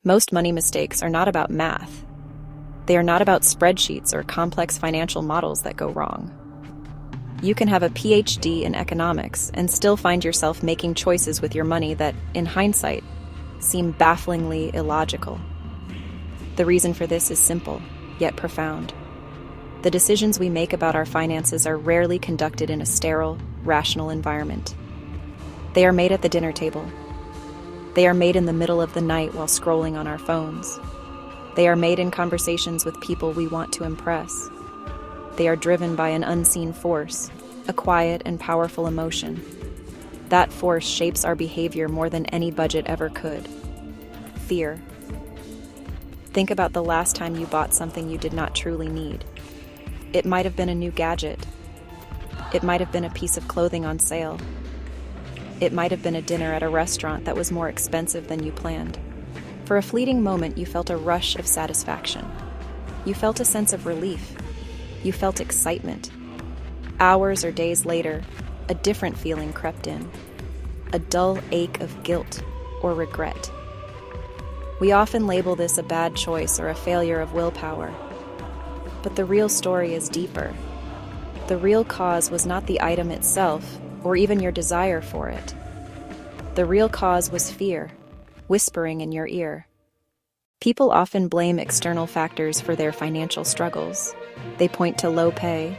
Most money mistakes are not about math. They are not about spreadsheets or complex financial models that go wrong. You can have a PhD in economics and still find yourself making choices with your money that, in hindsight, seem bafflingly illogical. The reason for this is simple, yet profound. The decisions we make about our finances are rarely conducted in a sterile, rational environment. They are made at the dinner table. They are made in the middle of the night while scrolling on our phones. They are made in conversations with people we want to impress. They are driven by an unseen force, a quiet and powerful emotion. That force shapes our behavior more than any budget ever could. Fear. Think about the last time you bought something you did not truly need. It might have been a new gadget. It might have been a piece of clothing on sale. It might have been a dinner at a restaurant that was more expensive than you planned. For a fleeting moment, you felt a rush of satisfaction. You felt a sense of relief. You felt excitement. Hours or days later, a different feeling crept in. A dull ache of guilt or regret. We often label this a bad choice or a failure of willpower. But the real story is deeper. The real cause was not the item itself, or even your desire for it. The real cause was fear, whispering in your ear. People often blame external factors for their financial struggles. They point to low pay.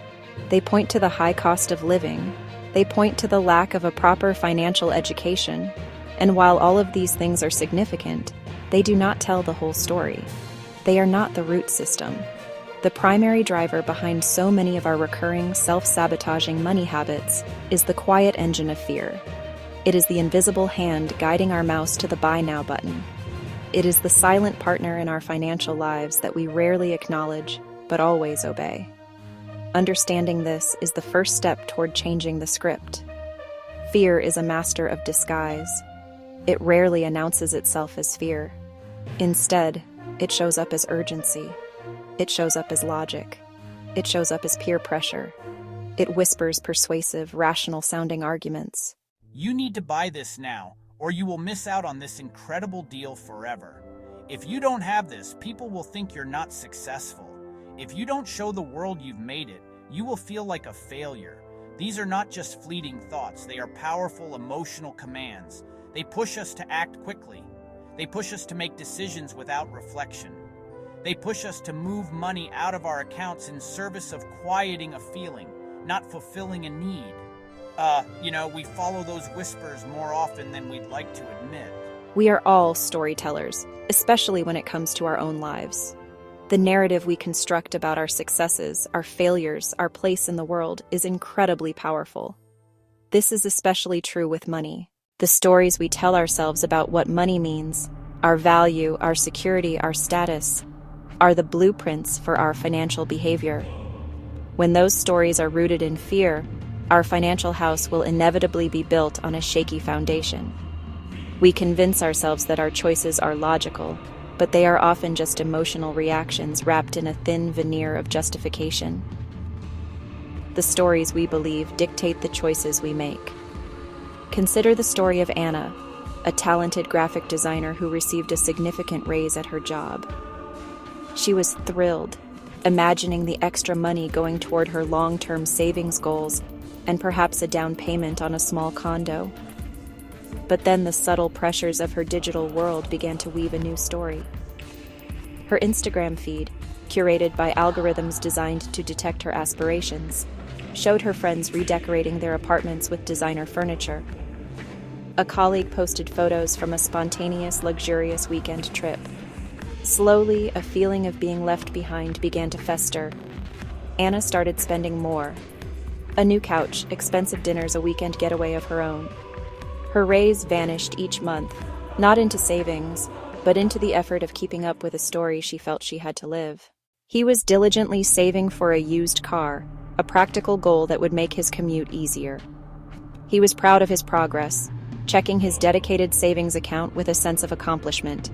They point to the high cost of living. They point to the lack of a proper financial education. And while all of these things are significant, they do not tell the whole story. They are not the root system. The primary driver behind so many of our recurring, self-sabotaging money habits is the quiet engine of fear. It is the invisible hand guiding our mouse to the Buy Now button. It is the silent partner in our financial lives that we rarely acknowledge, but always obey. Understanding this is the first step toward changing the script. Fear is a master of disguise. It rarely announces itself as fear. Instead, it shows up as urgency. It shows up as logic. It shows up as peer pressure. It whispers persuasive, rational-sounding arguments. You need to buy this now, or you will miss out on this incredible deal forever. If you don't have this, people will think you're not successful. If you don't show the world you've made it, you will feel like a failure. These are not just fleeting thoughts. They are powerful emotional commands. They push us to act quickly. They push us to make decisions without reflection. They push us to move money out of our accounts in service of quieting a feeling, not fulfilling a need. We follow those whispers more often than we'd like to admit. We are all storytellers, especially when it comes to our own lives. The narrative we construct about our successes, our failures, our place in the world is incredibly powerful. This is especially true with money. The stories we tell ourselves about what money means, our value, our security, our status, are the blueprints for our financial behavior. When those stories are rooted in fear, our financial house will inevitably be built on a shaky foundation. We convince ourselves that our choices are logical, but they are often just emotional reactions wrapped in a thin veneer of justification. The stories we believe dictate the choices we make. Consider the story of Anna, a talented graphic designer who received a significant raise at her job. She was thrilled, imagining the extra money going toward her long-term savings goals and perhaps a down payment on a small condo. But then the subtle pressures of her digital world began to weave a new story. Her Instagram feed, curated by algorithms designed to detect her aspirations, showed her friends redecorating their apartments with designer furniture. A colleague posted photos from a spontaneous, luxurious weekend trip. Slowly, a feeling of being left behind began to fester. Anna started spending more. A new couch, expensive dinners, a weekend getaway of her own. Her raise vanished each month, not into savings, but into the effort of keeping up with a story she felt she had to live. He was diligently saving for a used car, a practical goal that would make his commute easier. He was proud of his progress, checking his dedicated savings account with a sense of accomplishment.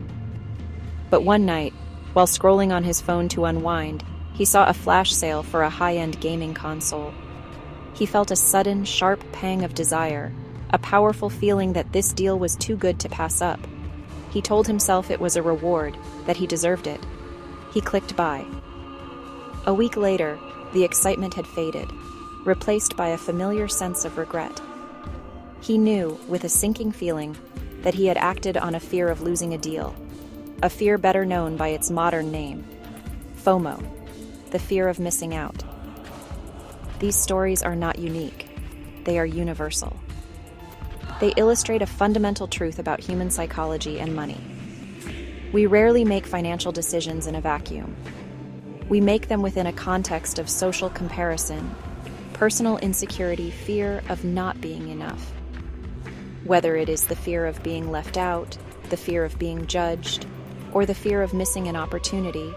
But one night, while scrolling on his phone to unwind, he saw a flash sale for a high-end gaming console. He felt a sudden, sharp pang of desire, a powerful feeling that this deal was too good to pass up. He told himself it was a reward, that he deserved it. He clicked buy. A week later, the excitement had faded, replaced by a familiar sense of regret. He knew, with a sinking feeling, that he had acted on a fear of losing a deal, a fear better known by its modern name, FOMO, the fear of missing out. These stories are not unique. They are universal. They illustrate a fundamental truth about human psychology and money. We rarely make financial decisions in a vacuum. We make them within a context of social comparison, personal insecurity, fear of not being enough. Whether it is the fear of being left out, the fear of being judged, or the fear of missing an opportunity,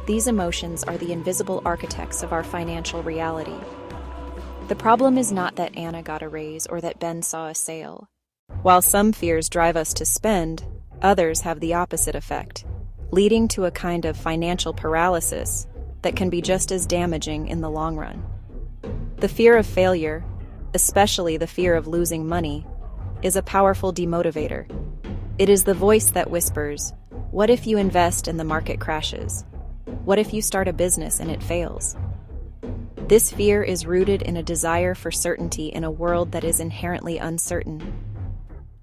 these emotions are the invisible architects of our financial reality. The problem is not that Anna got a raise or that Ben saw a sale. While some fears drive us to spend, others have the opposite effect, leading to a kind of financial paralysis that can be just as damaging in the long run. The fear of failure, especially the fear of losing money, is a powerful demotivator. It is the voice that whispers, "What if you invest and the market crashes? What if you start a business and it fails?" This fear is rooted in a desire for certainty in a world that is inherently uncertain.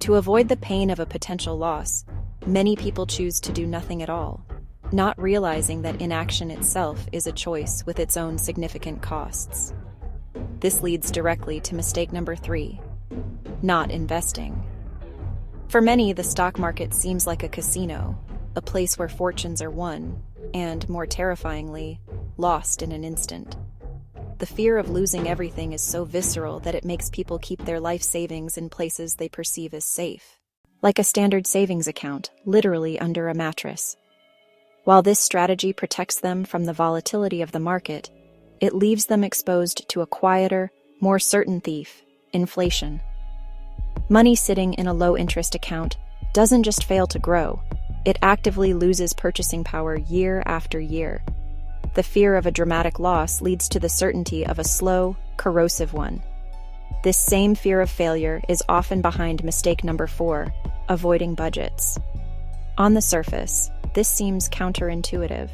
To avoid the pain of a potential loss, many people choose to do nothing at all, not realizing that inaction itself is a choice with its own significant costs. This leads directly to mistake number 3, not investing. For many, the stock market seems like a casino, a place where fortunes are won, and, more terrifyingly, lost in an instant. The fear of losing everything is so visceral that it makes people keep their life savings in places they perceive as safe, like a standard savings account, literally under a mattress. While this strategy protects them from the volatility of the market, it leaves them exposed to a quieter, more certain thief, inflation. Money sitting in a low-interest account doesn't just fail to grow, it actively loses purchasing power year after year. The fear of a dramatic loss leads to the certainty of a slow, corrosive one. This same fear of failure is often behind mistake number 4, avoiding budgets. On the surface, this seems counterintuitive.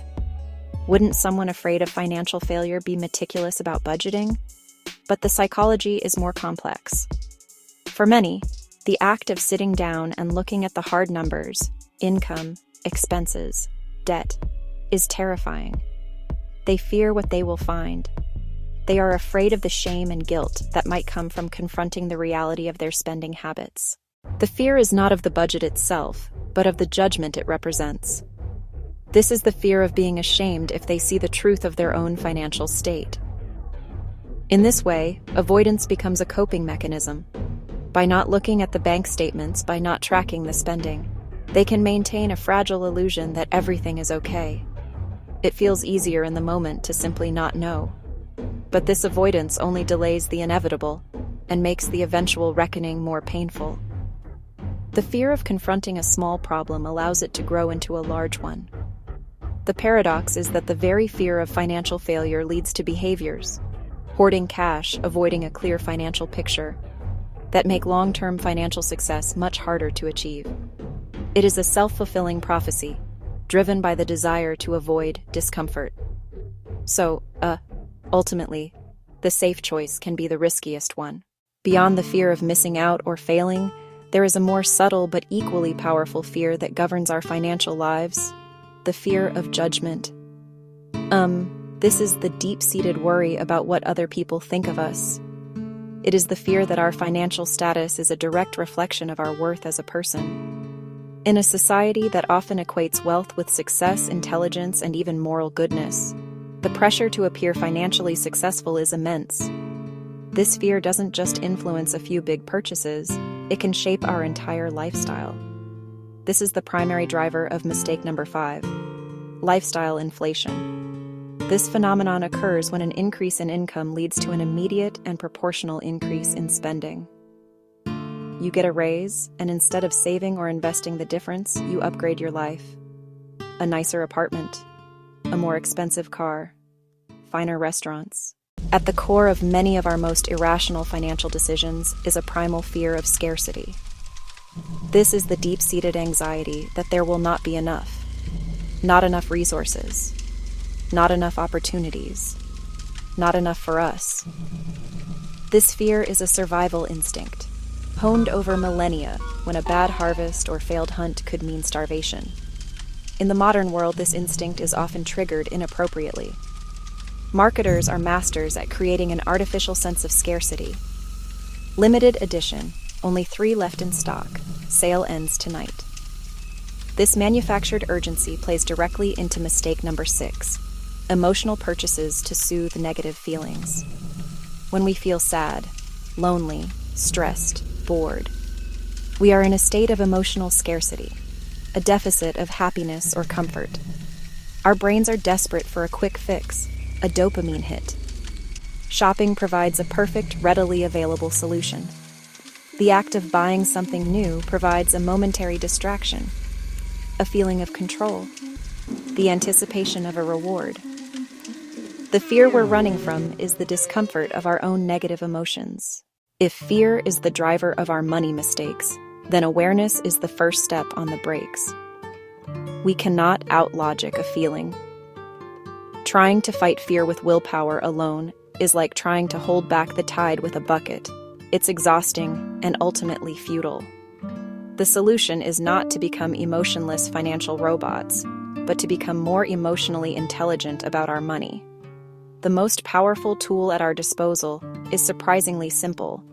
Wouldn't someone afraid of financial failure be meticulous about budgeting? But the psychology is more complex. For many, the act of sitting down and looking at the hard numbers, income, expenses, debt, is terrifying. They fear what they will find. They are afraid of the shame and guilt that might come from confronting the reality of their spending habits. The fear is not of the budget itself, but of the judgment it represents. This is the fear of being ashamed if they see the truth of their own financial state. In this way, avoidance becomes a coping mechanism. By not looking at the bank statements, by not tracking the spending, they can maintain a fragile illusion that everything is okay. It feels easier in the moment to simply not know. But this avoidance only delays the inevitable and makes the eventual reckoning more painful. The fear of confronting a small problem allows it to grow into a large one. The paradox is that the very fear of financial failure leads to behaviors, hoarding cash, avoiding a clear financial picture, that make long-term financial success much harder to achieve. It is a self-fulfilling prophecy, driven by the desire to avoid discomfort. So, ultimately, the safe choice can be the riskiest one. Beyond the fear of missing out or failing, there is a more subtle but equally powerful fear that governs our financial lives: the fear of judgment. This is the deep-seated worry about what other people think of us. It is the fear that our financial status is a direct reflection of our worth as a person. In a society that often equates wealth with success, intelligence, and even moral goodness, the pressure to appear financially successful is immense. This fear doesn't just influence a few big purchases, it can shape our entire lifestyle. This is the primary driver of mistake number 5, lifestyle inflation. This phenomenon occurs when an increase in income leads to an immediate and proportional increase in spending. You get a raise, and instead of saving or investing the difference, you upgrade your life. A nicer apartment, a more expensive car, finer restaurants. At the core of many of our most irrational financial decisions is a primal fear of scarcity. This is the deep-seated anxiety that there will not be enough. Not enough resources. Not enough opportunities. Not enough for us. This fear is a survival instinct, honed over millennia when a bad harvest or failed hunt could mean starvation. In the modern world, this instinct is often triggered inappropriately. Marketers are masters at creating an artificial sense of scarcity. Limited edition, only 3 left in stock, sale ends tonight. This manufactured urgency plays directly into mistake number 6, emotional purchases to soothe negative feelings. When we feel sad, lonely, stressed, bored, we are in a state of emotional scarcity, a deficit of happiness or comfort. Our brains are desperate for a quick fix, a dopamine hit. Shopping provides a perfect, readily available solution. The act of buying something new provides a momentary distraction, a feeling of control, the anticipation of a reward. The fear we're running from is the discomfort of our own negative emotions. If fear is the driver of our money mistakes, then awareness is the first step on the brakes. We cannot out-logic a feeling. Trying to fight fear with willpower alone is like trying to hold back the tide with a bucket. It's exhausting and ultimately futile. The solution is not to become emotionless financial robots, but to become more emotionally intelligent about our money. The most powerful tool at our disposal is surprisingly simple: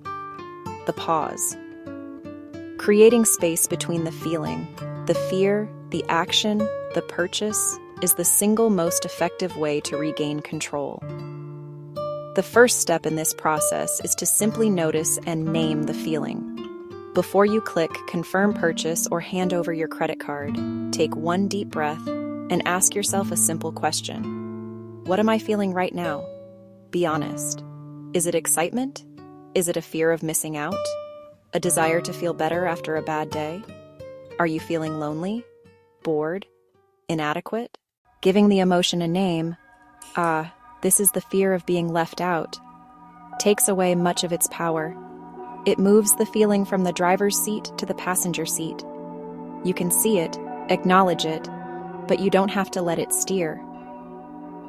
the pause. Creating space between the feeling, the fear, the action, the purchase is the single most effective way to regain control. The first step in this process is to simply notice and name the feeling. Before you click confirm purchase or hand over your credit card, take one deep breath and ask yourself a simple question. What am I feeling right now? Be honest. Is it excitement? Is it a fear of missing out? A desire to feel better after a bad day? Are you feeling lonely? Bored? Inadequate? Giving the emotion a name, this is the fear of being left out, takes away much of its power. It moves the feeling from the driver's seat to the passenger seat. You can see it, acknowledge it, but you don't have to let it steer.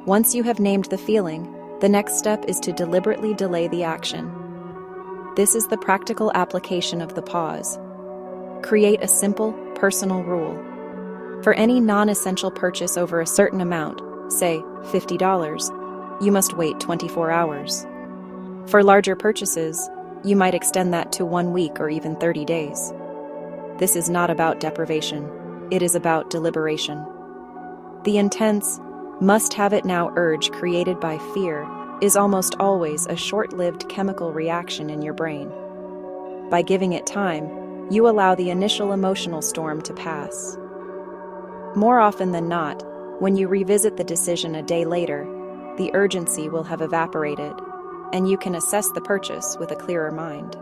Once you have named the feeling, the next step is to deliberately delay the action. This is the practical application of the pause. Create a simple, personal rule. For any non-essential purchase over a certain amount, say $50, you must wait 24 hours. For larger purchases, you might extend that to 1 week or even 30 days. This is not about deprivation. It is about deliberation. The intense, must-have-it-now urge created by fear is almost always a short-lived chemical reaction in your brain. By giving it time, you allow the initial emotional storm to pass. More often than not, when you revisit the decision a day later, the urgency will have evaporated, and you can assess the purchase with a clearer mind.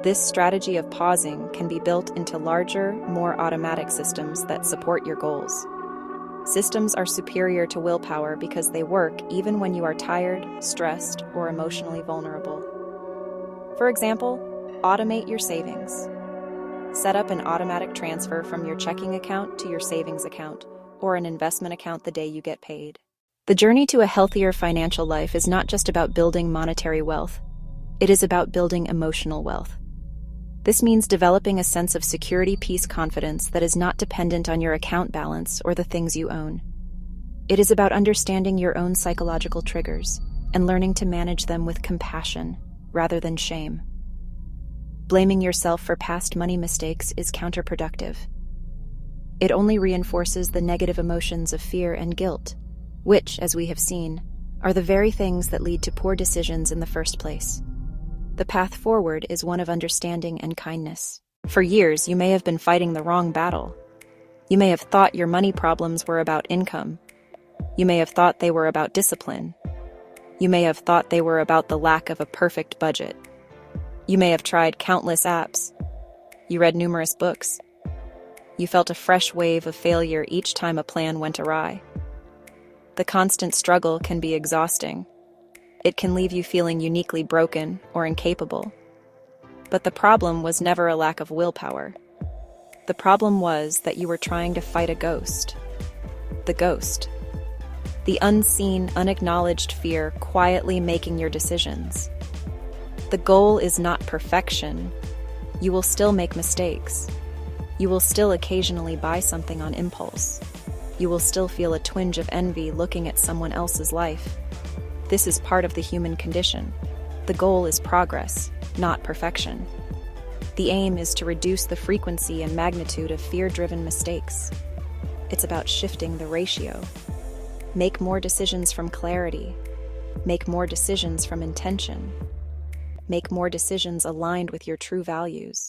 This strategy of pausing can be built into larger, more automatic systems that support your goals. Systems are superior to willpower because they work even when you are tired, stressed, or emotionally vulnerable. For example, automate your savings. Set up an automatic transfer from your checking account to your savings account, or an investment account the day you get paid. The journey to a healthier financial life is not just about building monetary wealth. It is about building emotional wealth. This means developing a sense of security, peace, confidence that is not dependent on your account balance or the things you own. It is about understanding your own psychological triggers and learning to manage them with compassion rather than shame. Blaming yourself for past money mistakes is counterproductive. It only reinforces the negative emotions of fear and guilt, which, as we have seen, are the very things that lead to poor decisions in the first place. The path forward is one of understanding and kindness. For years, you may have been fighting the wrong battle. You may have thought your money problems were about income. You may have thought they were about discipline. You may have thought they were about the lack of a perfect budget. You may have tried countless apps. You read numerous books. You felt a fresh wave of failure each time a plan went awry. The constant struggle can be exhausting. It can leave you feeling uniquely broken or incapable. But the problem was never a lack of willpower. The problem was that you were trying to fight a ghost. The ghost. The unseen, unacknowledged fear quietly making your decisions. The goal is not perfection. You will still make mistakes. You will still occasionally buy something on impulse. You will still feel a twinge of envy looking at someone else's life. This is part of the human condition. The goal is progress, not perfection. The aim is to reduce the frequency and magnitude of fear-driven mistakes. It's about shifting the ratio. Make more decisions from clarity. Make more decisions from intention. Make more decisions aligned with your true values.